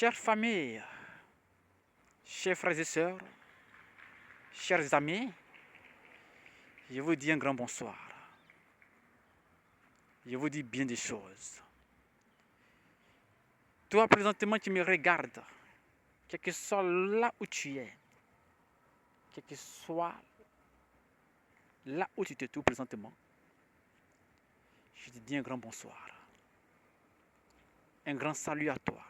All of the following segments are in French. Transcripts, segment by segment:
Chères familles, chers frères et sœurs, chers amis, je vous dis un grand bonsoir. Je vous dis bien des choses. Toi, présentement, tu me regardes, quel que soit là où tu es, quel que soit là où tu te trouves présentement, je te dis un grand bonsoir. Un grand salut à toi.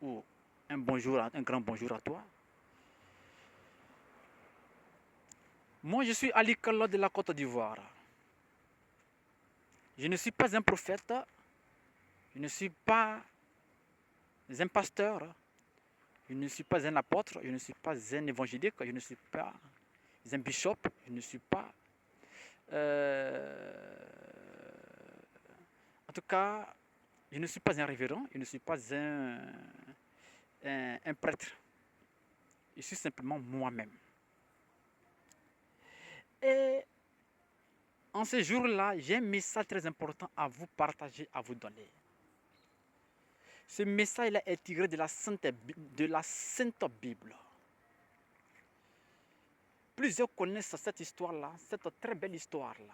Ou un grand bonjour à toi. Moi, je suis Ali Kalla de la Côte d'Ivoire. Je ne suis pas un prophète, je ne suis pas un pasteur, je ne suis pas un apôtre, je ne suis pas un évangélique, je ne suis pas un bishop, je ne suis pas... en tout cas, je ne suis pas un révérend, je ne suis pas un prêtre. Je suis simplement moi-même. Et en ce jour-là, j'ai un message très important à vous partager, à vous donner. Ce message-là est tiré de la Sainte Bible. Plusieurs connaissent cette histoire-là, cette très belle histoire-là.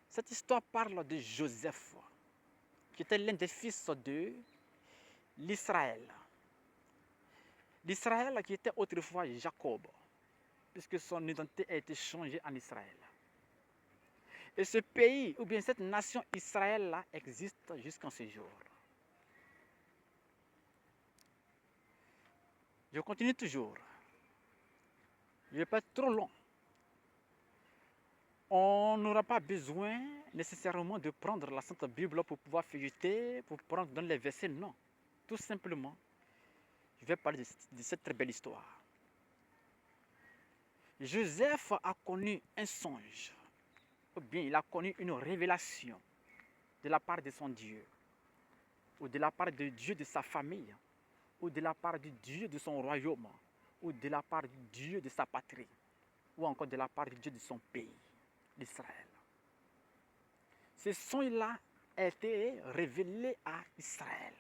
Cette histoire parle de Joseph, qui était l'un des fils de l'Israël. L'Israël qui était autrefois Jacob, puisque son identité a été changée en Israël. Et ce pays, ou bien cette nation Israël-là, existe jusqu'en ce jour. Je continue toujours. Je ne vais pas être trop long. On n'aura pas besoin nécessairement de prendre la Sainte Bible pour pouvoir feuilleter, pour prendre dans les versets, non. Tout simplement, je vais parler de cette très belle histoire. Joseph a connu un songe, ou bien il a connu une révélation de la part de son Dieu, ou de la part de Dieu de sa famille, ou de la part du Dieu de son royaume, ou de la part du Dieu de sa patrie, ou encore de la part du Dieu de son pays, l'Israël. Ce songe-là a été révélé à Israël.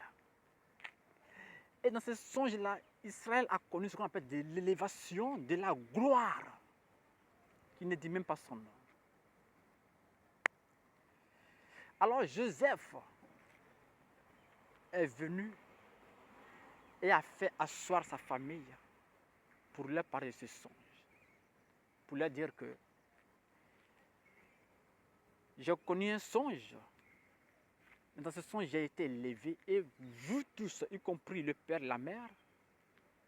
Et dans ce songe-là, Israël a connu ce qu'on appelle de l'élévation, de la gloire, qui ne dit même pas son nom. Alors Joseph est venu et a fait asseoir sa famille pour leur parler de ce songe. Pour leur dire que j'ai connu un songe. Dans ce songe, j'ai été élevé et vous tous, y compris le père et la mère,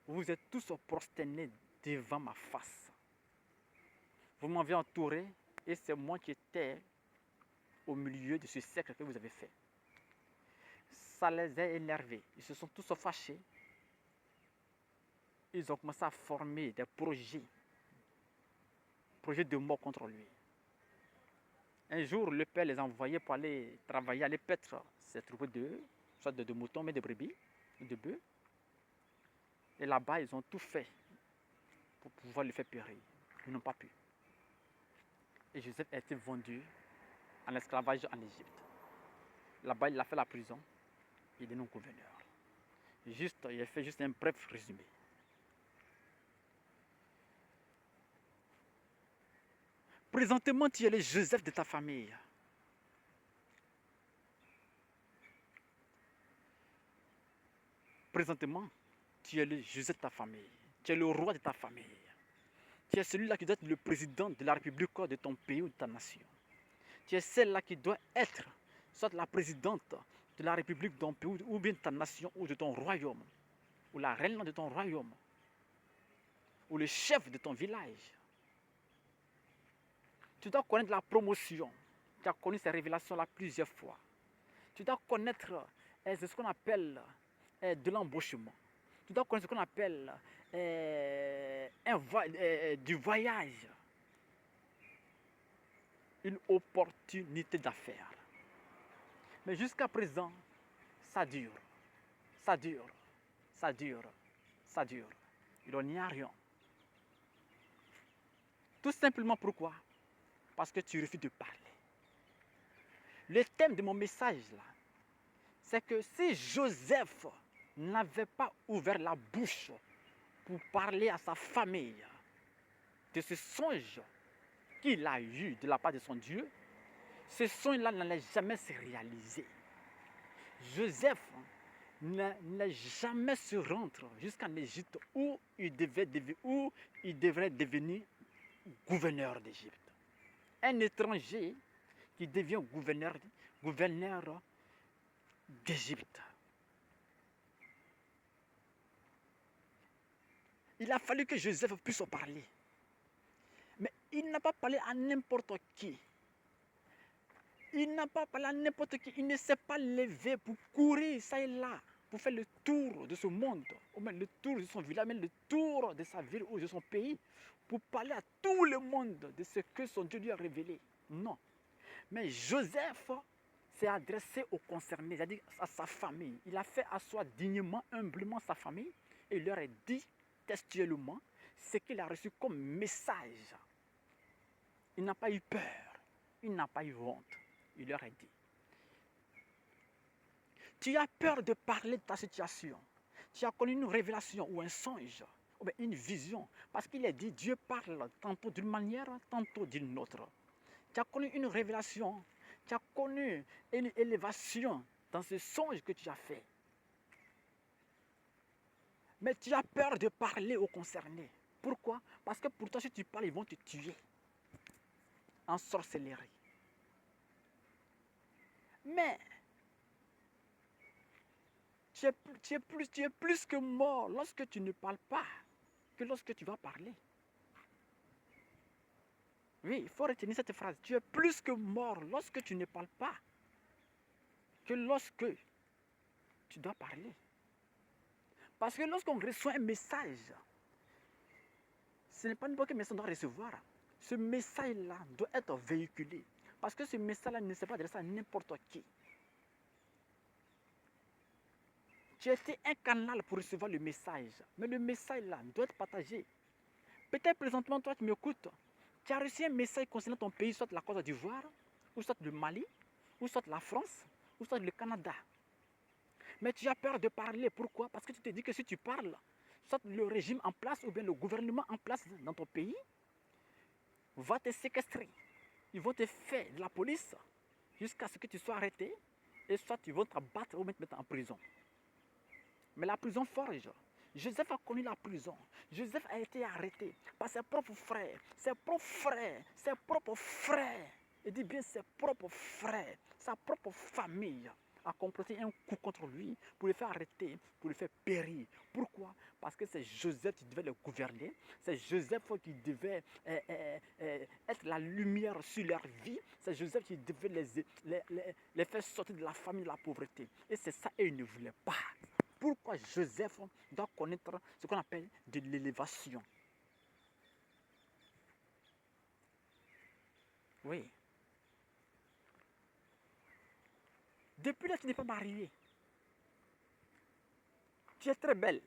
vous êtes tous prosternés devant ma face. Vous m'avez entouré et c'est moi qui étais au milieu de ce cercle que vous avez fait. Ça les a énervés. Ils se sont tous fâchés. Ils ont commencé à former des projets de mort contre lui. Un jour, le père les a envoyés pour aller travailler, aller paître ces troupeaux soit de moutons, mais de brebis, de bœufs. Et là-bas, ils ont tout fait pour pouvoir le faire périr. Ils n'ont pas pu. Et Joseph a été vendu en esclavage en Égypte. Là-bas, il a fait la prison. Il est devenu gouverneur. Il a fait juste un bref résumé. Présentement, tu es le Joseph de ta famille. Présentement, tu es le Joseph de ta famille. Tu es le roi de ta famille. Tu es celui-là qui doit être le président de la République de ton pays ou de ta nation. Tu es celle-là qui doit être soit la présidente de la République de ton pays ou bien de ta nation ou de ton royaume. Ou la reine de ton royaume. Ou le chef de ton village. Tu dois connaître la promotion. Tu as connu ces révélations-là plusieurs fois. Tu dois connaître ce qu'on appelle de l'embauchement. Tu dois connaître ce qu'on appelle du voyage. Une opportunité d'affaires. Mais jusqu'à présent, ça dure. Ça dure. Ça dure. Ça dure. Il n'y a rien. Tout simplement pourquoi? Parce que tu refuses de parler. Le thème de mon message là, c'est que si Joseph n'avait pas ouvert la bouche pour parler à sa famille de ce songe qu'il a eu de la part de son Dieu, ce songe-là n'allait jamais se réaliser. Joseph n'allait jamais se rendre jusqu'en Égypte où il devrait devenir gouverneur d'Égypte. Un étranger qui devient gouverneur d'Égypte. Il a fallu que Joseph puisse en parler. Mais il n'a pas parlé à n'importe qui. Il n'a pas parlé à n'importe qui. Il ne s'est pas levé pour courir ça et là, pour faire le tour de ce monde, ou même le tour de son village, même le tour de sa ville ou de son pays, pour parler à tout le monde de ce que son Dieu lui a révélé. Non. Mais Joseph s'est adressé aux concernés, c'est-à-dire à sa famille. Il a fait asseoir dignement, humblement sa famille et il leur a dit textuellement ce qu'il a reçu comme message. Il n'a pas eu peur, il n'a pas eu honte. Il leur a dit, tu as peur de parler de ta situation. Tu as connu une révélation ou un songe, ou bien une vision. Parce qu'il est dit, Dieu parle tantôt d'une manière, tantôt d'une autre. Tu as connu une révélation, tu as connu une élévation dans ce songe que tu as fait. Mais tu as peur de parler aux concernés. Pourquoi? Parce que pour toi, si tu parles, ils vont te tuer en sorcellerie. Mais tu es plus que mort lorsque tu ne parles pas que lorsque tu vas parler. Oui, il faut retenir cette phrase. Tu es plus que mort lorsque tu ne parles pas que lorsque tu dois parler. Parce que lorsqu'on reçoit un message, ce n'est pas n'importe quel message qu'on doit recevoir. Ce message-là doit être véhiculé. Parce que ce message-là ne s'est pas adressé à n'importe qui. Tu étais un canal pour recevoir le message. Mais le message-là doit être partagé. Peut-être présentement, toi, tu m'écoutes. Tu as reçu un message concernant ton pays, soit la Côte d'Ivoire, ou soit le Mali, ou soit la France, ou soit le Canada. Mais tu as peur de parler. Pourquoi? Parce que tu te dis que si tu parles, soit le régime en place ou bien le gouvernement en place dans ton pays va te séquestrer. Ils vont te faire de la police jusqu'à ce que tu sois arrêté et soit ils vont te battre ou te mettre en prison. Mais la prison forge. Joseph a connu la prison. Joseph a été arrêté par ses propres frères. Ses propres frères. Ses propres frères. Il dit bien ses propres frères. Sa propre famille a comploté un coup contre lui pour le faire arrêter, pour le faire périr. Pourquoi? Parce que c'est Joseph qui devait le gouverner. C'est Joseph qui devait être la lumière sur leur vie. C'est Joseph qui devait les faire sortir de la famille de la pauvreté. Et c'est ça, et il ne voulait pas. Pourquoi Joseph doit connaître ce qu'on appelle de l'élévation? Oui. Depuis là, tu n'es pas mariée. Tu es très belle,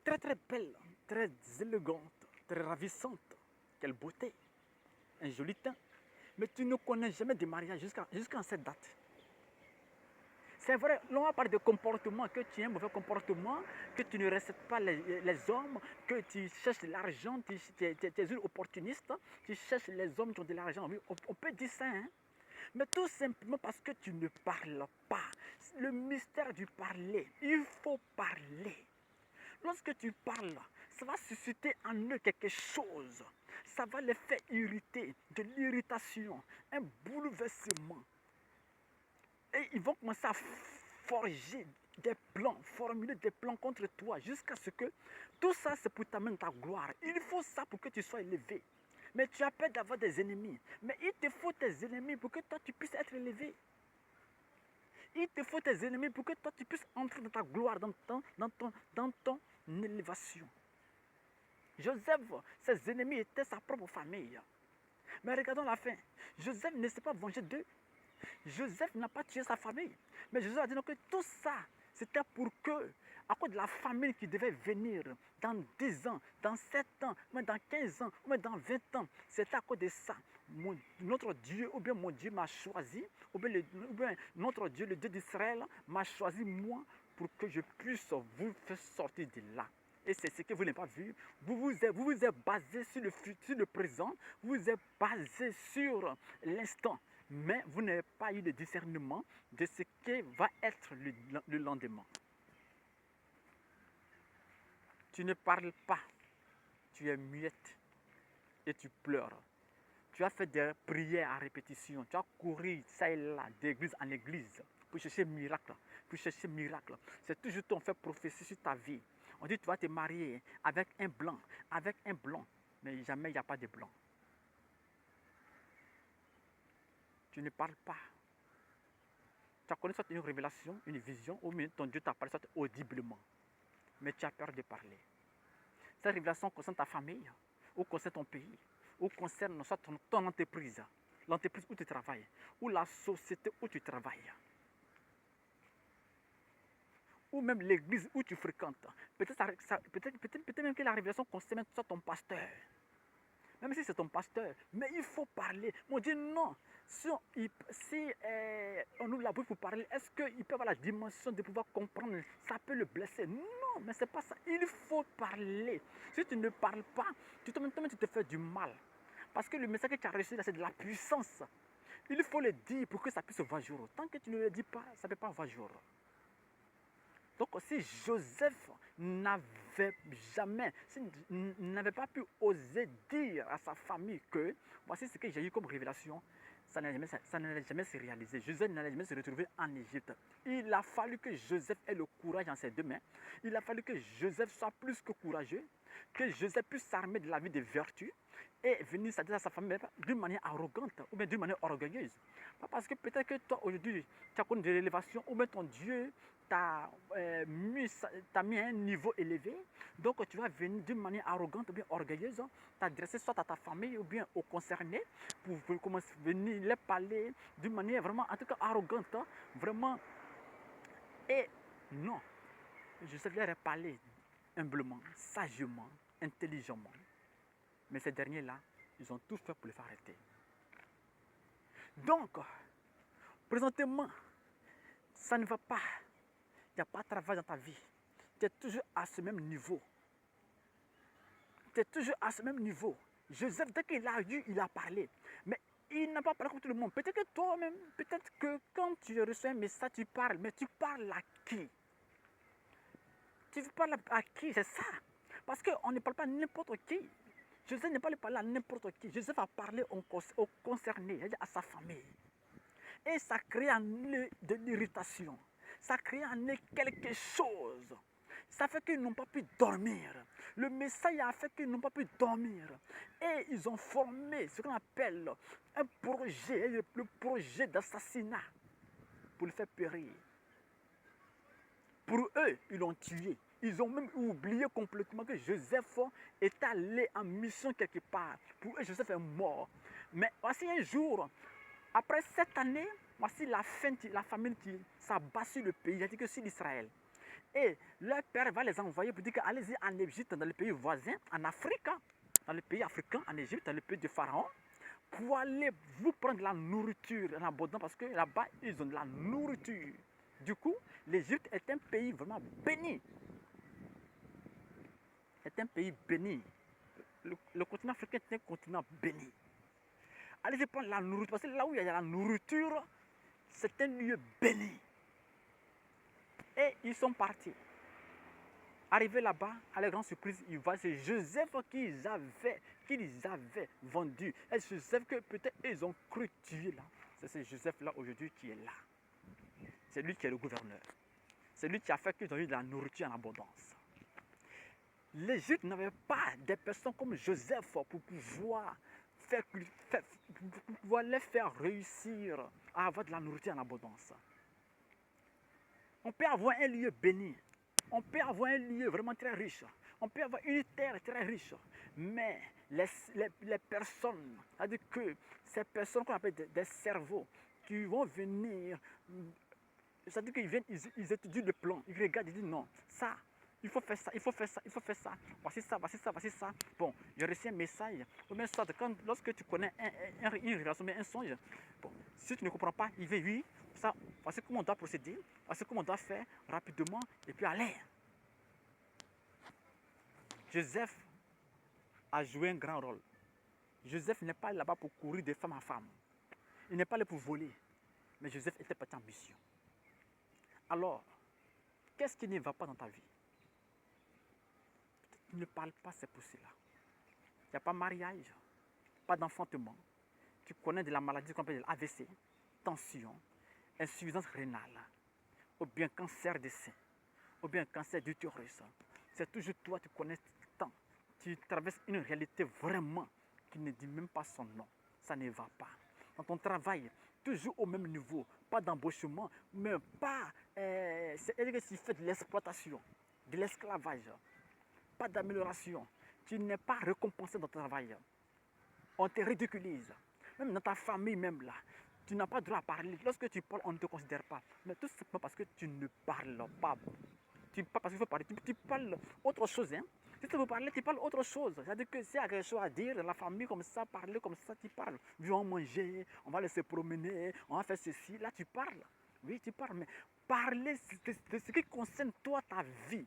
très belle, très élégante, très ravissante. Quelle beauté, un joli teint. Mais tu ne connais jamais de mariage jusqu'à cette date. C'est vrai, l'on va parler de comportement, que tu as un mauvais comportement, que tu ne respectes pas les hommes, que tu cherches l'argent, tu es une opportuniste, tu cherches les hommes qui ont de l'argent. Oui, on peut dire ça, hein? Mais tout simplement parce que tu ne parles pas. Le mystère du parler, il faut parler. Lorsque tu parles, ça va susciter en eux quelque chose. Ça va les faire irriter, de l'irritation, un bouleversement. Et ils vont commencer à forger des plans, formuler des plans contre toi, jusqu'à ce que tout ça, c'est pour t'amener ta gloire. Il faut ça pour que tu sois élevé. Mais tu as peur d'avoir des ennemis. Mais il te faut tes ennemis pour que toi, tu puisses être élevé. Il te faut tes ennemis pour que toi, tu puisses entrer dans ta gloire, dans ton élévation. Joseph, ses ennemis étaient sa propre famille. Mais regardons la fin. Joseph ne s'est pas vengé d'eux. Joseph n'a pas tué sa famille. Mais Joseph a dit que tout ça, c'était pour que, à cause de la famine qui devait venir dans 10 ans, dans 7 ans, ou dans 15 ans, ou dans 20 ans, c'était à cause de ça. Notre Dieu, ou bien mon Dieu m'a choisi, ou bien notre Dieu, le Dieu d'Israël, m'a choisi moi pour que je puisse vous faire sortir de là. Et c'est ce que vous n'avez pas vu. Vous êtes basé sur le présent, vous êtes basé sur l'instant, mais vous n'avez pas eu de discernement de ce que va être le lendemain. Tu ne parles pas, tu es muette et tu pleures. Tu as fait des prières à répétition, tu as couru ça et là, d'église en église, pour chercher miracle, pour chercher miracle. C'est toujours ton fait prophétie sur ta vie. On dit tu vas te marier avec un blanc, mais jamais il n'y a pas de blanc. Tu ne parles pas. Tu as connu soit une révélation, une vision, ou bien ton Dieu t'a parlé soit audiblement, mais tu as peur de parler. Cette révélation concerne ta famille, ou concerne ton pays, ou concerne soit ton entreprise, l'entreprise où tu travailles, ou la société où tu travailles, ou même l'église où tu fréquentes. Peut-être même que la révélation concerne soit ton pasteur. Même si c'est ton pasteur, mais il faut parler. On dit non. Si on ouvre la bouche pour parler, est-ce qu'il peut avoir la dimension de pouvoir comprendre? Ça peut le blesser. Non, mais c'est pas ça. Il faut parler. Si tu ne parles pas, toi-même tu te fais du mal. Parce que le message que tu as reçu là, c'est de la puissance. Il faut le dire pour que ça puisse voir jour. Tant que tu ne le dis pas, ça ne peut pas voir jour. Donc si Joseph n'avait pas pu oser dire à sa famille que voici ce que j'ai eu comme révélation, ça n'allait jamais se réaliser. Joseph n'allait jamais se retrouver en Égypte. Il a fallu que Joseph ait le courage dans ses deux mains. Il a fallu que Joseph soit plus que courageux, que Joseph puisse s'armer de la vie de vertu et venir s'adresser à sa famille d'une manière arrogante ou bien d'une manière orgueilleuse. Pas parce que peut-être que toi aujourd'hui tu as connu de l'élévation ou bien ton Dieu t'a mis à un niveau élevé, donc tu vas venir d'une manière arrogante ou bien orgueilleuse, t'adresser soit à ta famille ou bien aux concernés pour commencer à venir les parler d'une manière vraiment, en tout cas arrogante, vraiment. Et non, je leur ai parlé humblement, sagement, intelligemment. Mais ces derniers-là, ils ont tout fait pour le faire arrêter. Donc, présentement, ça ne va pas. Il n'y a pas de travail dans ta vie. Tu es toujours à ce même niveau. Tu es toujours à ce même niveau. Joseph, dès qu'il a eu, il a parlé. Mais il n'a pas parlé comme tout le monde. Peut-être que toi-même, peut-être que quand tu reçois un message, tu parles. Mais tu parles à qui? Tu parles à qui? C'est ça. Parce qu'on ne parle pas à n'importe qui. Joseph n'est pas parlé à n'importe qui. Joseph a parlé aux concernés, à sa famille. Et ça crée en eux de l'irritation. Ça crée en eux quelque chose. Ça fait qu'ils n'ont pas pu dormir. Le message a fait qu'ils n'ont pas pu dormir. Et ils ont formé ce qu'on appelle un projet, le projet d'assassinat, pour le faire périr. Pour eux, ils l'ont tué. Ils ont même oublié complètement que Joseph est allé en mission quelque part. Pour eux, Joseph est mort. Mais voici un jour, après 7 années, voici la famine qui s'abat sur le pays, c'est-à-dire que sur Israël. Et leur père va les envoyer pour dire que allez-y en Égypte, dans les pays voisins, en Afrique, dans les pays africains, en Égypte, dans le pays de Pharaon, pour aller vous prendre la nourriture en abondance, parce que là-bas, ils ont de la nourriture. Du coup, l'Égypte est un pays vraiment béni. C'est un pays béni. Le continent africain est un continent béni. Allez-y prendre la nourriture, parce que là où il y a la nourriture, c'est un lieu béni. Et ils sont partis. Arrivés là-bas, à la grande surprise, c'est Joseph qu'ils avaient vendu. Et Joseph que peut-être ils ont cru tuer là. C'est ce Joseph-là aujourd'hui qui est là. C'est lui qui est le gouverneur. C'est lui qui a fait qu'ils ont eu de la nourriture en abondance. L'Égypte n'avait pas des personnes comme Joseph pour pouvoir les faire réussir à avoir de la nourriture en abondance. On peut avoir un lieu béni. On peut avoir un lieu vraiment très riche. On peut avoir une terre très riche. Mais les personnes, c'est-à-dire que ces personnes qu'on appelle des cerveaux, qui vont venir, c'est-à-dire qu'ils viennent, ils étudient le plan, ils regardent, ils disent non, ça, il faut faire ça, il faut faire ça, il faut faire ça. Voici ça, voici ça, voici ça. Bon, j'ai reçu un message. Ou bien soit, lorsque tu connais une relation, un songe, bon, si tu ne comprends pas, il veut oui, Ça, voici comment on doit procéder, voici comment on doit faire rapidement, et puis aller. Joseph a joué un grand rôle. Joseph n'est pas là-bas pour courir de femme en femme. Il n'est pas là pour voler. Mais Joseph était parti en mission. Alors, qu'est-ce qui ne va pas dans ta vie? Tu ne parles pas, c'est pour cela. Il n'y a pas de mariage, pas d'enfantement. Tu connais de la maladie qu'on appelle l'AVC, tension, insuffisance rénale, ou bien cancer des seins, ou bien cancer d'utérus. C'est toujours toi, tu connais tant. Tu traverses une réalité vraiment qui ne dit même pas son nom. Ça ne va pas. Dans ton travail, toujours au même niveau, pas d'embauchement, mais pas. C'est-à-dire que tu fais de l'exploitation, de l'esclavage, pas d'amélioration. Tu n'es pas récompensé dans ton travail. On te ridiculise. Même dans ta famille, même là, tu n'as pas le droit à parler. Lorsque tu parles, on ne te considère pas. Mais tout simplement parce que tu ne parles pas. Tu parles parce qu'il faut parler. Tu parles autre chose. Hein? Si tu veux parler, tu parles autre chose. C'est-à-dire que s'il y a quelque chose à dire, la famille comme ça, parler comme ça, tu parles. Viens manger, on va laisser promener, on va faire ceci. Là, tu parles. Oui, tu parles. Mais parler de ce qui concerne toi, ta vie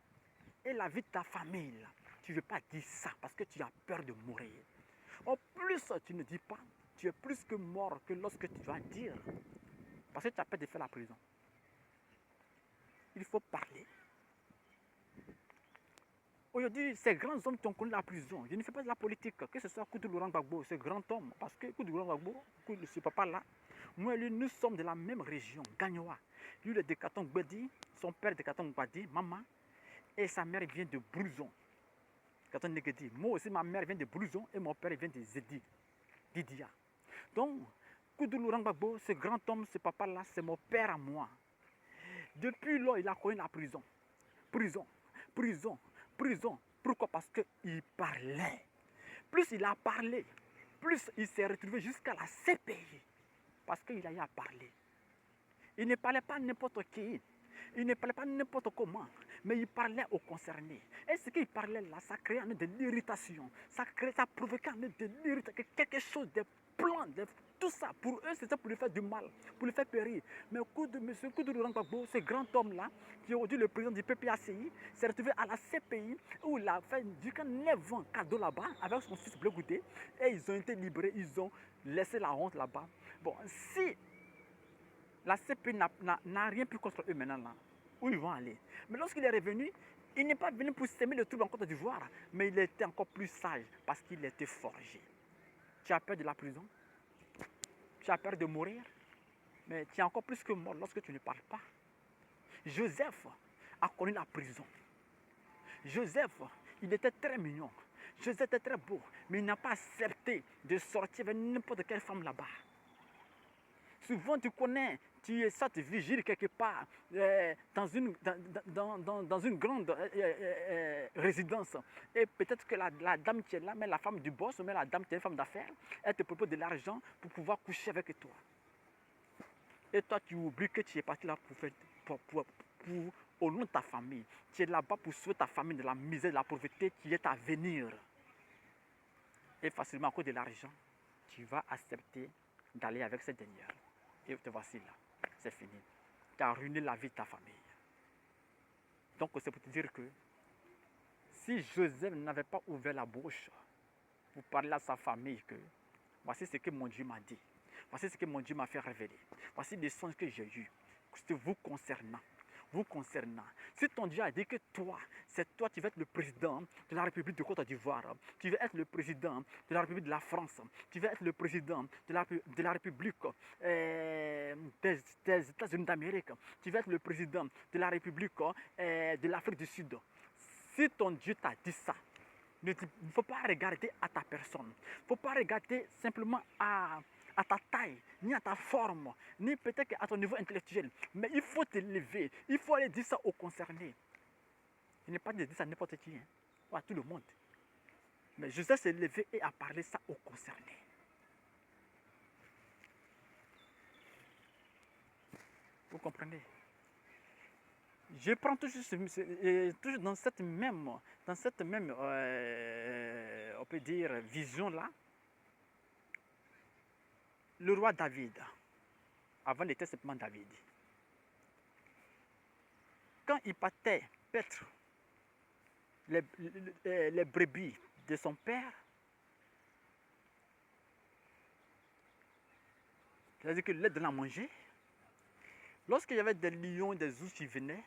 et la vie de ta famille. Là. Tu ne veux pas dire ça parce que tu as peur de mourir. En plus, tu ne dis pas, tu es plus que mort que lorsque tu vas dire. Parce que tu as peur de faire la prison. Il faut parler. Aujourd'hui, ces grands hommes qui ont connu la prison, je ne fais pas de la politique, que ce soit Koudou Laurent Gbagbo, ce grand homme, parce que Koudou Laurent Gbagbo, ce papa-là, moi et lui, nous sommes de la même région, Gagnoa. Lui, il est de Katon Gbedi, son père est de Katon Gbadi, maman, et sa mère vient de Blouson. Katon Negedi. Moi aussi, ma mère vient de Blouson et mon père vient de Zedi, Didia. Donc, Koudou Laurent Gbagbo, ce grand homme, ce papa-là, c'est mon père à moi. Depuis lors, il a connu la prison. Prison, prison, prison. Pourquoi? Parce qu'il parlait. Plus il a parlé, plus il s'est retrouvé jusqu'à la CPI. Parce qu'il a eu à parler. Il ne parlait pas n'importe qui. Il ne parlait pas n'importe comment. Mais il parlait aux concernés. Et ce qu'il parlait là, ça créait de l'irritation. Ça provoquait de l'irritation. Quelque chose, des plans, tout ça. Pour eux, c'était pour lui faire du mal, pour lui faire périr. Mais au coup de M. Koudou Laurent Gbagbo, ce grand homme-là, qui est aujourd'hui le président du PPACI, s'est retrouvé à la CPI, où il a fait du 9 ans cadeau là-bas, avec son fils Bleu Goudé. Et ils ont été libérés, ils ont laissé la honte là-bas. Bon, si la CPI n'a rien pu contre eux maintenant, là, où ils vont aller. Mais lorsqu'il est revenu, il n'est pas venu pour s'aimer le trouble en Côte d'Ivoire, mais il était encore plus sage parce qu'il était forgé. Tu as peur de la prison? Tu as peur de mourir? Mais tu es encore plus que mort lorsque tu ne parles pas. Joseph a connu la prison. Joseph, il était très mignon. Joseph était très beau, mais il n'a pas accepté de sortir avec n'importe quelle femme là-bas. Souvent, tu connais, tu es sorti vigile quelque part dans une grande résidence. Et peut-être que la dame qui est là, mais la femme du boss, mais la dame qui est une femme d'affaires, elle te propose de l'argent pour pouvoir coucher avec toi. Et toi, tu oublies que tu es parti là au nom de ta famille. Tu es là-bas pour sauver ta famille de la misère, de la pauvreté qui est à venir. Et facilement, à cause de l'argent, tu vas accepter d'aller avec cette dernière. Et te voici là, c'est fini. Tu as ruiné la vie de ta famille. Donc c'est pour te dire que si Joseph n'avait pas ouvert la bouche pour parler à sa famille que voici ce que mon Dieu m'a dit, voici ce que mon Dieu m'a fait révéler, voici les songes que j'ai eus, c'est vous concernant. Vous concernant. Si ton Dieu a dit que toi, c'est toi qui vas être le président de la République de Côte d'Ivoire, tu vas être le président de la République de la France, tu vas être le président de la République des États-Unis d'Amérique, tu vas être le président de la République de l'Afrique du Sud. Si ton Dieu t'a dit ça, il ne faut pas regarder à ta personne, il ne faut pas regarder simplement à ta taille, ni à ta forme, ni peut-être à ton niveau intellectuel. Mais il faut te lever, il faut aller dire ça aux concernés. Il n'est pas de dire ça à n'importe qui, hein, ou à tout le monde. Mais Joseph s'est levé et a parlé ça aux concernés. Vous comprenez? Je prends toujours dans cette même on peut dire, vision-là, le roi David. Avant, il était simplement David. Quand il partait paître les brebis de son père, c'est-à-dire qu'il les donnait à manger. Lorsqu'il y avait des lions, des ours qui venaient,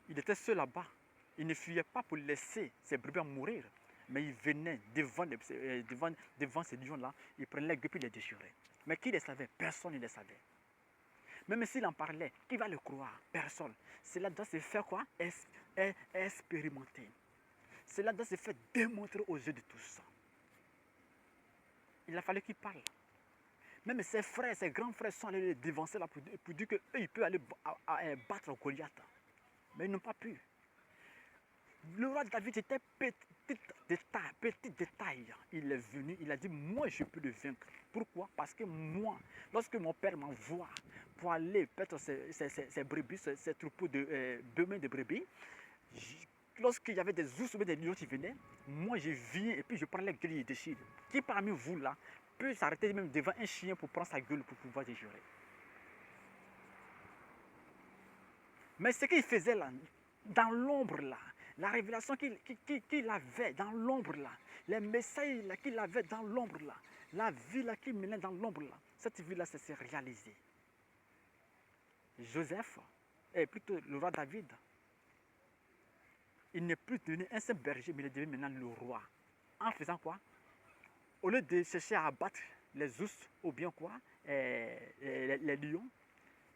il était seul là-bas. Il ne fuyait pas pour laisser ses brebis mourir, mais il venait devant ces lions-là, il prenait les gueux et les déchirait. Mais qui les savait? Personne ne les savait. Même s'il en parlait, qui va le croire? Personne. Cela doit se faire quoi? Expérimenter. Cela doit se faire démontrer aux yeux de tous. Il a fallu qu'il parle. Même ses frères, ses grands frères sont allés les dévancer là pour dire qu'eux, ils peuvent aller battre Goliath. Mais ils n'ont pas pu. Le roi David était petit détail. Il est venu, il a dit, moi je peux le vaincre. Pourquoi? Parce que moi, lorsque mon père m'envoie pour aller paître ses brebis, ses troupeaux de brebis, lorsqu'il y avait des ours ou des lions qui venaient, moi je viens et puis je prends les gueules et déchire. Qui parmi vous là peut s'arrêter même devant un chien pour prendre sa gueule pour pouvoir déchirer? Mais ce qu'il faisait là, dans l'ombre là, la révélation qu'il avait dans l'ombre là, les messages qu'il avait dans l'ombre là, la vie là qu'il menait dans l'ombre là, cette vie là, ça s'est réalisé. Joseph, et plutôt le roi David, il n'est plus devenu un seul berger, mais il est devenu maintenant le roi. En faisant quoi? Au lieu de chercher à abattre les ours ou bien quoi, les lions,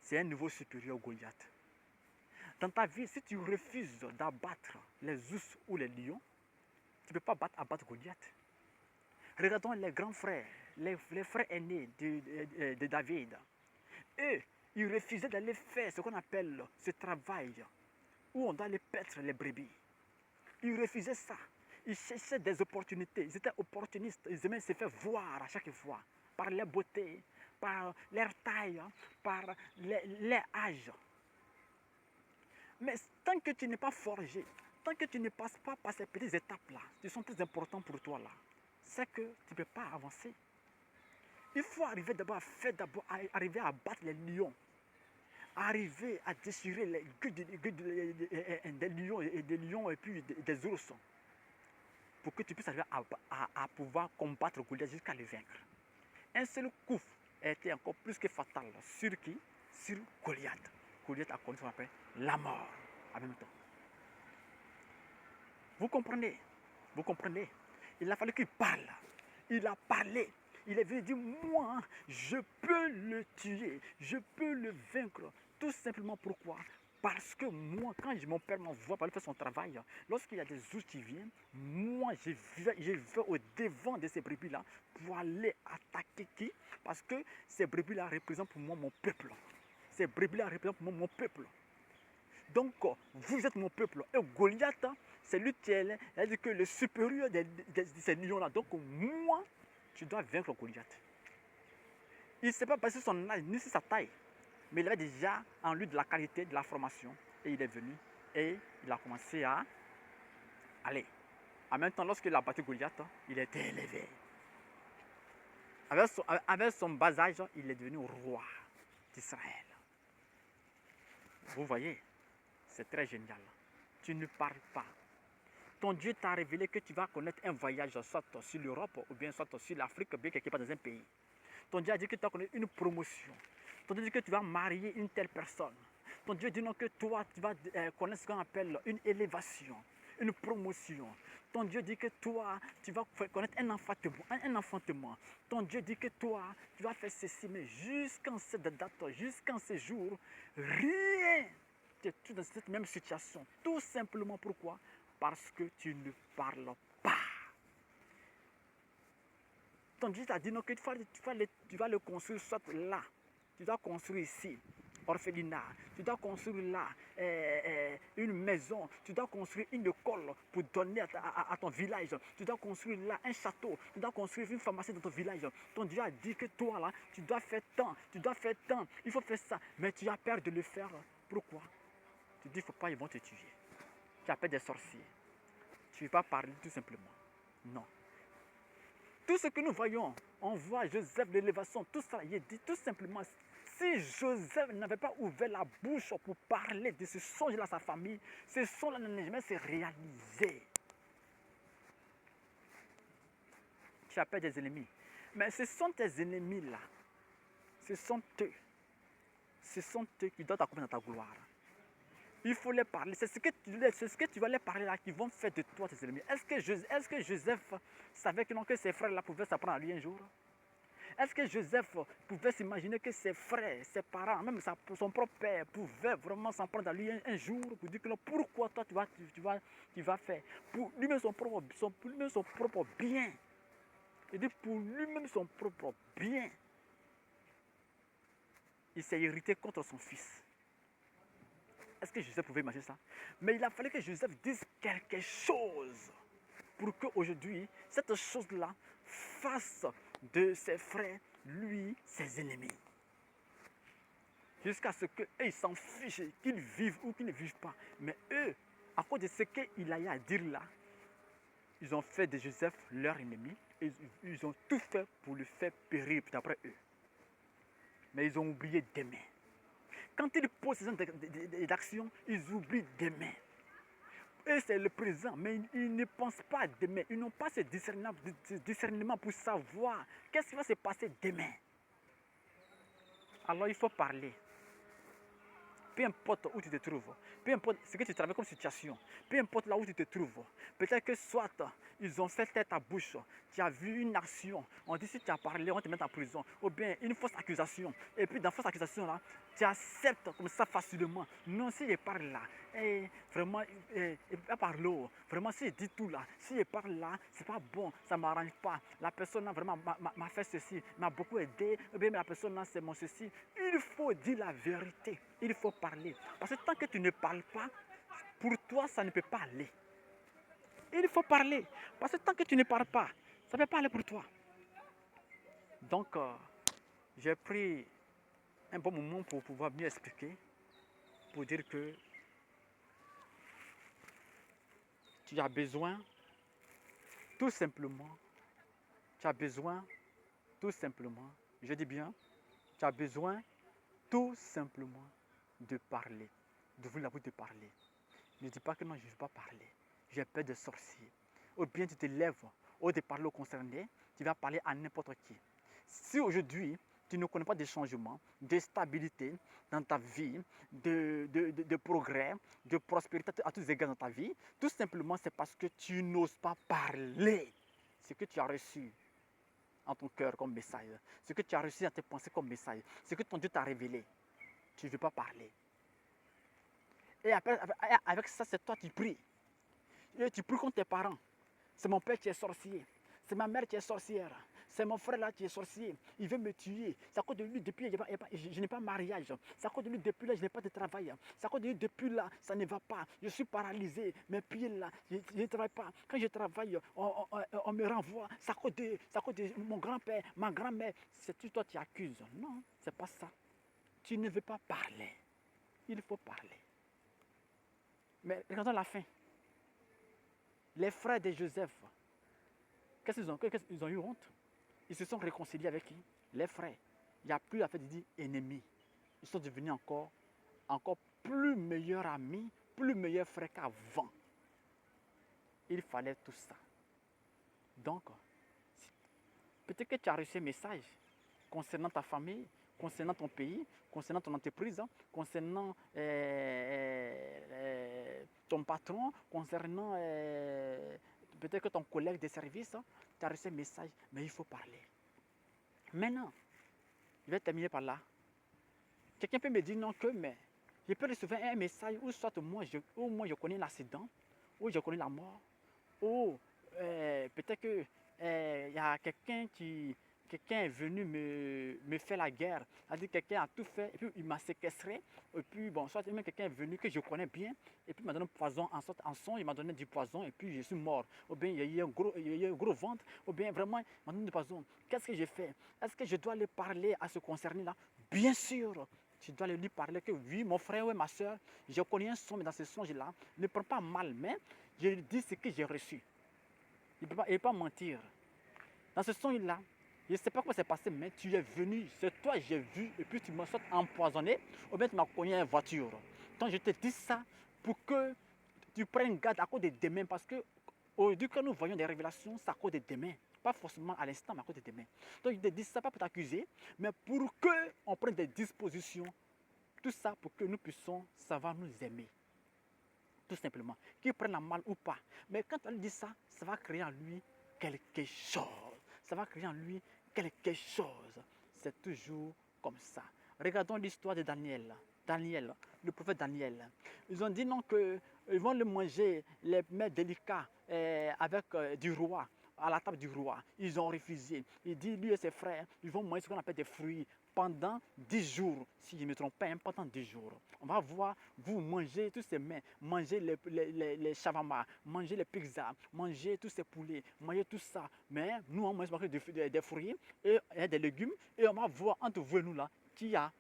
c'est un niveau supérieur au Goliath. Dans ta vie, si tu refuses d'abattre les ours ou les lions, tu ne peux pas abattre Goliath. Regardons les grands frères, les frères aînés de David. Eux, ils refusaient d'aller faire ce qu'on appelle ce travail où on doit aller paître les brebis. Ils refusaient ça. Ils cherchaient des opportunités. Ils étaient opportunistes. Ils aimaient se faire voir à chaque fois. Par leur beauté, par leur taille, par leur âge. Mais tant que tu n'es pas forgé, tant que tu ne passes pas par ces petites étapes-là, qui sont très importantes pour toi là, c'est que tu ne peux pas avancer. Il faut arriver d'abord arriver à battre les lions, arriver à déchirer les gueules des lions et puis des ours, pour que tu puisses arriver à pouvoir combattre Goliath jusqu'à le vaincre. Un seul coup était encore plus que fatal sur qui? Sur Goliath. Goliath a connu ce qu'on appelle la mort en même temps. Vous comprenez? Vous comprenez? Il a fallu qu'il parle. Il a parlé. Il est venu dire, moi, je peux le tuer. Je peux le vaincre. Tout simplement pourquoi? Parce que moi, quand mon père m'envoie pour aller faire son travail, lorsqu'il y a des ours qui viennent, moi, je vais au devant de ces brebis-là pour aller attaquer qui? Parce que ces brebis-là représentent pour moi mon peuple. Ces brebis-là représentent pour moi mon peuple. Donc, vous êtes mon peuple. Et Goliath, c'est lui qui est c'est-à-dire que le supérieur de ces lions-là. Donc, moi, je dois vaincre Goliath. Il ne s'est pas basé sur son âge ni sur sa taille, mais il avait déjà en lui de la qualité, de la formation. Et il est venu et il a commencé à aller. En même temps, lorsqu'il a battu Goliath, il était élevé. Avec son bas âge, il est devenu roi d'Israël. Vous voyez, c'est très génial. Tu ne parles pas. Ton Dieu t'a révélé que tu vas connaître un voyage, soit sur l'Europe, ou bien soit sur l'Afrique, ou bien quelque part dans un pays. Ton Dieu a dit que tu vas connaître une promotion. Ton Dieu dit que tu vas marier une telle personne. Ton Dieu dit non que toi, tu vas connaître ce qu'on appelle une élévation, une promotion. Ton Dieu dit que toi, tu vas connaître un enfantement. Ton Dieu dit que toi, tu vas faire ceci, mais jusqu'en cette date, jusqu'en ce jour, rien. Tu es tout dans cette même situation. Tout simplement pourquoi? Parce que tu ne parles pas. Ton Dieu t'a dit non, que tu vas le construire soit là. Tu dois construire ici, orphelinat. Tu dois construire là une maison. Tu dois construire une école pour donner à ton village. Tu dois construire là un château. Tu dois construire une pharmacie dans ton village. Ton Dieu a dit que toi là, tu dois faire tant. Tu dois faire tant. Il faut faire ça. Mais tu as peur de le faire. Pourquoi? Tu dis, il ne faut pas, ils vont te tuer. Tu as peur des sorciers. Tu ne veux pas parler tout simplement. Non. Tout ce que nous voyons, on voit Joseph, l'élévation, tout ça, il dit tout simplement, si Joseph n'avait pas ouvert la bouche pour parler de ce songe-là à sa famille, ce songe-là n'allait jamais se réaliser. Tu appelles des ennemis. Mais ce sont tes ennemis-là. Ce sont eux. Ce sont eux qui doivent t'accompagner dans ta gloire. Il faut les parler. C'est ce que tu vas les parler là qui vont faire de toi tes ennemis. Est-ce que Joseph savait que ses frères là pouvaient s'apprendre à lui un jour? Est-ce que Joseph pouvait s'imaginer que ses frères, ses parents, même son propre père, pouvaient vraiment s'en prendre à lui un jour pour dire que non, pourquoi toi tu vas faire pour lui-même son propre bien. Il dit pour lui-même son propre bien. Il s'est irrité contre son fils. Est-ce que Joseph pouvait imaginer ça? Mais il a fallu que Joseph dise quelque chose pour qu'aujourd'hui, cette chose-là fasse de ses frères, lui, ses ennemis. Jusqu'à ce qu'eux, ils s'en fichent, qu'ils vivent ou qu'ils ne vivent pas. Mais eux, à cause de ce qu'il a à dire là, ils ont fait de Joseph leur ennemi. Et ils ont tout fait pour le faire périr d'après eux. Mais ils ont oublié d'aimer. Quand ils posent ces genre d'actions, ils oublient d'aimer. Et c'est le présent, mais ils ne pensent pas à demain. Ils n'ont pas ce discernement pour savoir qu'est-ce qui va se passer demain. Alors il faut parler. Peu importe où tu te trouves, peu importe ce que tu travailles comme situation, peu importe là où tu te trouves, peut-être que soit ils ont fait tête à bouche, tu as vu une action, on dit si tu as parlé, on te met en prison, ou bien une fausse accusation, et puis dans fausse accusation là, tu acceptes comme ça facilement. Non, si je parle là, et vraiment, à part l'eau, vraiment, si je dis tout là, si je parle là, c'est pas bon, ça ne m'arrange pas. La personne là vraiment m'a fait ceci, m'a beaucoup aidé, ou bien la personne là c'est mon ceci. Il faut dire la vérité, il faut parler. Parce que tant que tu ne parles pas, pour toi, ça ne peut pas aller. Il faut parler. Parce que tant que tu ne parles pas, ça ne peut pas aller pour toi. Donc, j'ai pris un bon moment pour pouvoir mieux expliquer, pour dire que tu as besoin, tout simplement, je dis bien, tu as besoin tout simplement de parler, d'ouvrir la bouche de parler. Ne dis pas que non, je ne veux pas parler. J'ai peur des sorciers. Ou bien tu te lèves, au de parler aux concernés, tu vas parler à n'importe qui. Si aujourd'hui, tu ne connais pas de changement, de stabilité dans ta vie, de progrès, de prospérité à tous les égards dans ta vie, tout simplement c'est parce que tu n'oses pas parler ce que tu as reçu en ton cœur comme message, ce que tu as reçu dans tes pensées comme message, ce que ton Dieu t'a révélé. Tu ne veux pas parler. Et après, avec ça, c'est toi qui pries. Et tu pries contre tes parents. C'est mon père qui est sorcier. C'est ma mère qui est sorcière. C'est mon frère là qui est sorcier. Il veut me tuer. C'est à cause de lui, depuis là, je n'ai pas de mariage. C'est à cause de lui, depuis là, je n'ai pas de travail. C'est à cause de lui, depuis là, ça ne va pas. Je suis paralysé. Mes pieds là, je ne travaille pas. Quand je travaille, on me renvoie. C'est à cause de mon grand-père, ma grand-mère. C'est toi qui accuses. Non, c'est pas ça. Tu ne veux pas parler. Il faut parler. Mais regardons la fin. Les frères de Joseph, qu'est-ce qu'ils ont? Ils ont eu honte. Ils se sont réconciliés avec qui? Les frères. Il n'y a plus la fait de dire ennemis. Ils sont devenus encore plus meilleurs amis, plus meilleurs frères qu'avant. Il fallait tout ça. Donc, peut-être que tu as reçu un message concernant ta famille, concernant ton pays, concernant ton entreprise, concernant ton patron, concernant peut-être que ton collègue de service, tu as reçu un message, mais il faut parler. Maintenant, je vais terminer par là. Quelqu'un peut me dire non que, mais je peux recevoir un message où soit moi je connais l'accident, ou je connais la mort, ou peut-être que y a quelqu'un est venu me faire la guerre. C'est-à-dire quelqu'un a tout fait et puis il m'a séquestré. Et puis bon, soit même quelqu'un est venu que je connais bien et puis il m'a donné un poison en son, il m'a donné du poison et puis je suis mort. Ou bien il y a eu un gros ventre, ou bien vraiment il m'a donné du poison. Qu'est-ce que j'ai fait? Est-ce que je dois aller parler à ce concerné-là? Bien sûr, tu dois lui parler que oui, mon frère ou ma soeur, je connais un songe, mais dans ce songe-là, ne prends pas mal, mais je lui dis ce que j'ai reçu. Il ne peut pas mentir. Dans ce songe-là, Je ne sais pas comment c'est passé, mais tu es venu, c'est toi, j'ai vu, et puis tu m'as soit empoisonné, ou bien tu m'as cogné une voiture. Donc je te dis ça pour que tu prennes garde à cause des demain, parce que aujourd'hui, quand nous voyons des révélations, c'est à cause des demain. Pas forcément à l'instant, mais à cause des demain. Donc je te dis ça pas pour t'accuser, mais pour qu'on prenne des dispositions. Tout ça pour que nous puissions savoir nous aimer. Tout simplement. Qu'il prenne la mal ou pas. Mais quand on lui dit ça, ça va créer en lui quelque chose. Ça va créer en lui quelque chose. C'est toujours comme ça. Regardons l'histoire de Daniel. Daniel, le prophète Daniel. Ils ont dit non qu'ils vont le manger, les mets délicats avec du roi, à la table du roi. Ils ont refusé. Il dit, lui et ses frères, ils vont manger ce qu'on appelle des fruits pendant 10 jours. Si je ne me trompe pas, pendant 10 jours. On va voir, vous mangez tous ces mets, mangez les shawarma, mangez les pizzas, mangez tous ces poulets, mangez tout ça. Mais nous, on mange des fruits et des légumes. Et on va voir entre vous et nous là, qui a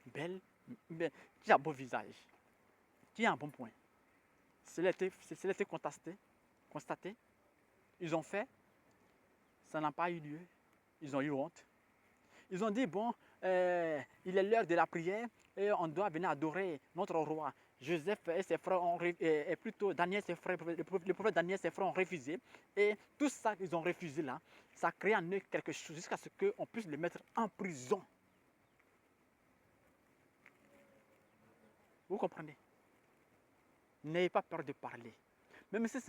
qui a beau visage, qui a un bon point. Cela a été constaté. Ils ont fait, ça n'a pas eu lieu. Ils ont eu honte. Ils ont dit, bon, il est l'heure de la prière et on doit venir adorer notre roi. Joseph et ses frères ont et plutôt Daniel, ses frères, le prophète Daniel, ses frères ont refusé. Et tout ça qu'ils ont refusé là, ça crée en eux quelque chose jusqu'à ce qu'on puisse les mettre en prison. Vous comprenez? N'ayez pas peur de parler. Même si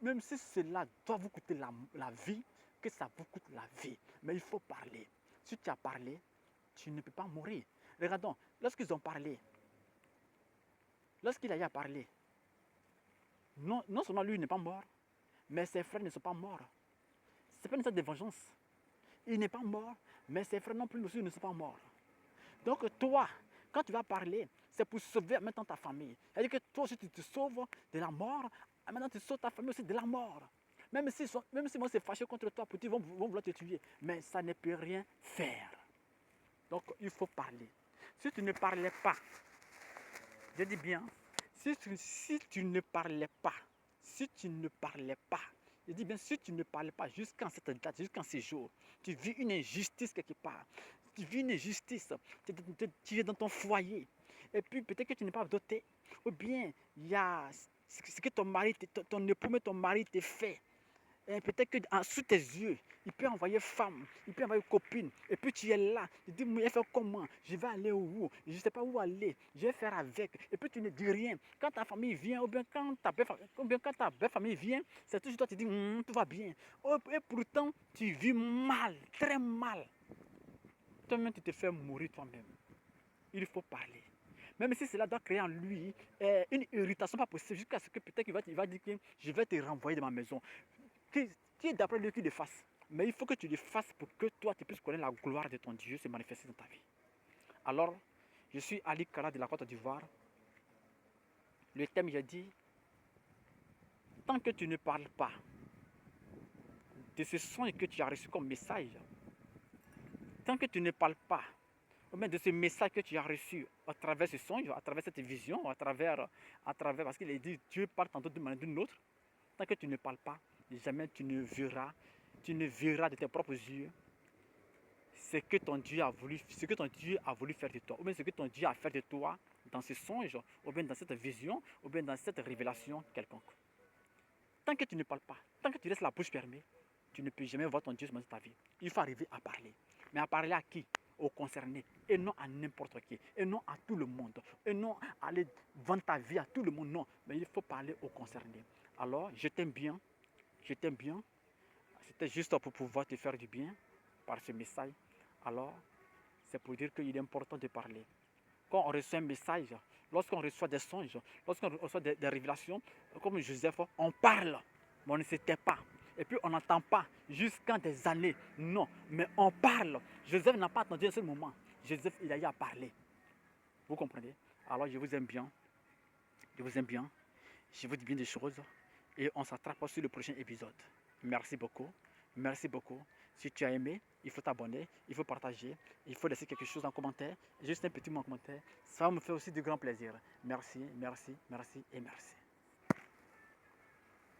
même si cela doit vous coûter la vie, que ça vous coûte la vie. Mais il faut parler. Si tu as parlé, tu ne peux pas mourir. Regardons, lorsqu'ils ont parlé, lorsqu'il a eu à parler, non seulement lui n'est pas mort, mais ses frères ne sont pas morts. Ce n'est pas une sorte de vengeance. Il n'est pas mort, mais ses frères non plus aussi ne sont pas morts. Donc toi, quand tu vas parler, c'est pour sauver maintenant ta famille. C'est-à-dire que toi aussi tu te sauves de la mort, maintenant tu sauves ta famille aussi de la mort. Même si moi c'est fâché contre toi, pour ils vont vouloir te tuer, mais ça ne peut rien faire. Donc il faut parler. Si tu ne parlais pas, je dis bien, si tu ne parlais pas, je dis bien, si tu ne parlais pas jusqu'à cette date, jusqu'à ce jour, tu vis une injustice quelque part, tu vis une injustice, tu es dans ton foyer, et puis peut-être que tu n'es pas doté, ou bien il y a ce que ton époux, mais ton mari te fait. Et peut-être que sous tes yeux, il peut envoyer femme, il peut envoyer copine, et puis tu es là, tu dis, mais elle fait comment? Je vais aller où? Je ne sais pas où aller, je vais faire avec, et puis tu ne dis rien. Quand ta famille vient, ou bien quand ta belle famille vient, c'est toujours toi qui dis, tout va bien. Et pourtant, tu vis mal, très mal. Toi-même, tu te fais mourir toi-même. Il faut parler. Même si cela doit créer en lui une irritation pas possible, jusqu'à ce que peut-être il va dire que je vais te renvoyer de ma maison. Qui est d'après lui qui le fasse. Mais il faut que tu le fasses pour que toi, tu puisses connaître la gloire de ton Dieu se manifester dans ta vie. Alors, je suis Ali Kara de la Côte d'Ivoire. Le thème, j'ai dit, tant que tu ne parles pas de ce songe que tu as reçu comme message, tant que tu ne parles pas de ce message que tu as reçu à travers ce songe, à travers cette vision, à travers parce qu'il est dit, Dieu parle tantôt d'une manière d'une autre, tant que tu ne parles pas, jamais tu ne verras de tes propres yeux ce que ton Dieu a voulu faire de toi, ou bien ce que ton Dieu a fait de toi dans ce songe, ou bien dans cette vision, ou bien dans cette révélation quelconque. Tant que tu ne parles pas, tant que tu laisses la bouche fermée, tu ne peux jamais voir ton Dieu dans ta vie. Il faut arriver à parler. Mais à parler à qui? Aux concernés, et non à n'importe qui, et non à tout le monde, et non à aller vendre ta vie à tout le monde, non. Mais il faut parler aux concernés. Alors, je t'aime bien. C'était juste pour pouvoir te faire du bien par ce message. Alors, c'est pour dire qu'il est important de parler. Quand on reçoit un message, lorsqu'on reçoit des songes, lorsqu'on reçoit des révélations, comme Joseph, on parle, mais on ne se tait pas. Et puis on n'entend pas jusqu'à des années. Non, mais on parle. Joseph n'a pas attendu un seul moment. Joseph, il a eu à parler. Vous comprenez? Alors je vous aime bien. Je vous dis bien des choses. Et on s'attrape sur le prochain épisode. Merci beaucoup. Merci beaucoup. Si tu as aimé, il faut t'abonner, il faut partager, il faut laisser quelque chose en commentaire. Juste un petit mot en commentaire. Ça va me faire aussi de grand plaisir. Merci, merci, merci et merci.